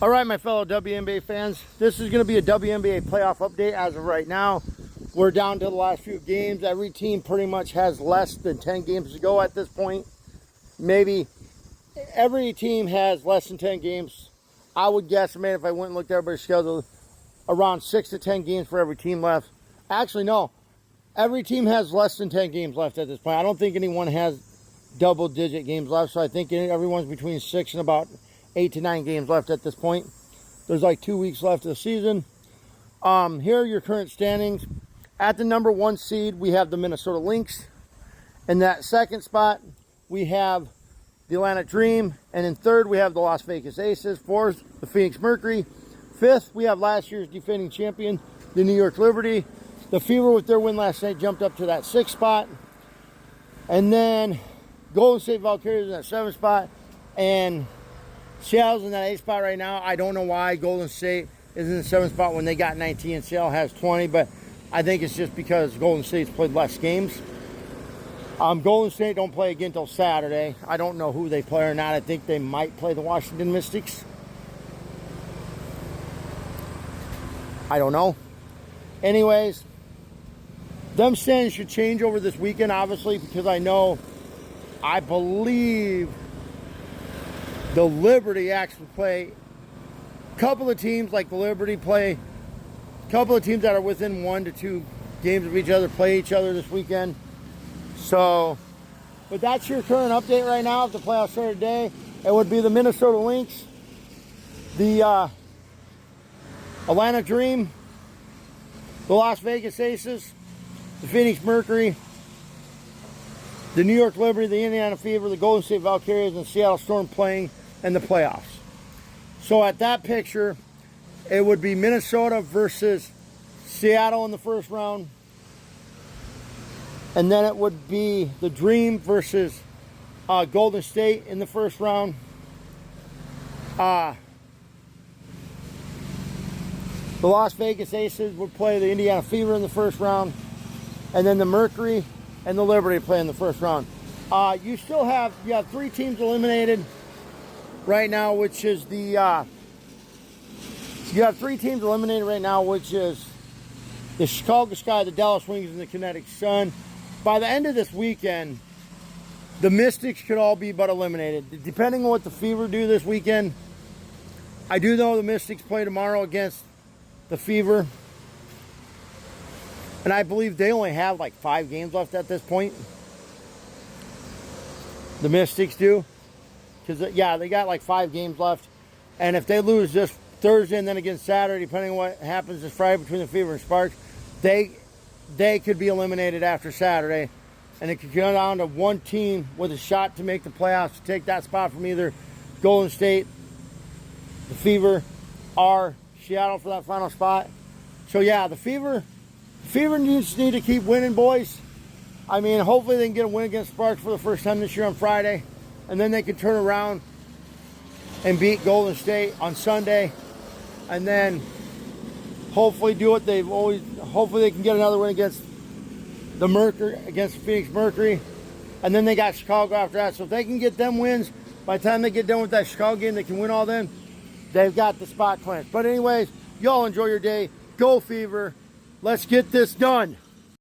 All right, my fellow Wnba fans, this is going to be a Wnba playoff update as of right now. We're down to the last few games. Every team pretty much has less than 10 games to go at this point. Maybe every team has less than 10 games. I would guesstimate, if I went and looked at everybody's schedule, around 6 to 10 games for every team left. Actually, no. Every team has less than 10 games left at this point. I don't think anyone has double-digit games left, so I think everyone's between 6 and about 8 to 9 games left at this point. There's like 2 weeks left of the season. Here are your current standings. At the number 1 seed, we have the Minnesota Lynx. In that second spot, we have the Atlanta Dream. And in third, we have the Las Vegas Aces. Fourth, the Phoenix Mercury. Fifth, we have last year's defending champion, the New York Liberty. The Fever, with their win last night, jumped up to that 6th spot. And then Golden State Valkyries in that 7th spot. And Seattle's in that 8th spot right now. I don't know why Golden State is in the 7th spot when they got 19 and Seattle has 20, but I think it's just because Golden State's played less games. Golden State don't play again until Saturday. I don't know who they play or not. I think they might play the Washington Mystics. I don't know. Anyways, them standings should change over this weekend, obviously, because I believe the Liberty actually play a couple of teams like the Liberty play a couple of teams that are within 1 to 2 games of each other play each other this weekend. So, but that's your current update right now. If the playoffs started today, it would be the Minnesota Lynx, the Atlanta Dream, the Las Vegas Aces, the Phoenix Mercury, the New York Liberty, the Indiana Fever, the Golden State Valkyries, and the Seattle Storm playing in the playoffs. So at that picture, it would be Minnesota versus Seattle in the first round. And then it would be the Dream versus Golden State in the first round. The Las Vegas Aces would play the Indiana Fever in the first round. And then the Mercury and the Liberty play in the first round. You have 3 teams eliminated right now, which is you have 3 teams eliminated right now, which is the Chicago Sky, the Dallas Wings, and the Kinetic Sun. By the end of this weekend, the Mystics could all be but eliminated. Depending on what the Fever do this weekend, I do know the Mystics play tomorrow against the Fever. And I believe they only have like 5 games left at this point. The Mystics do. Because, yeah, they got like 5 games left. And if they lose this Thursday and then against Saturday, depending on what happens this Friday between the Fever and Sparks, they could be eliminated after Saturday. And it could go down to 1 team with a shot to make the playoffs, to take that spot from either Golden State, the Fever, or Seattle for that final spot. So, yeah, the Fever need to keep winning, boys. I mean, hopefully they can get a win against Sparks for the first time this year on Friday. And then they can turn around and beat Golden State on Sunday. And then hopefully do what they've always... Hopefully they can get another win against the Mercury, against the Phoenix Mercury. And then they got Chicago after that. So if they can get them wins, by the time they get done with that Chicago game, they can win all them. They've got the spot clinched. But anyways, y'all enjoy your day. Go Fever. Let's get this done.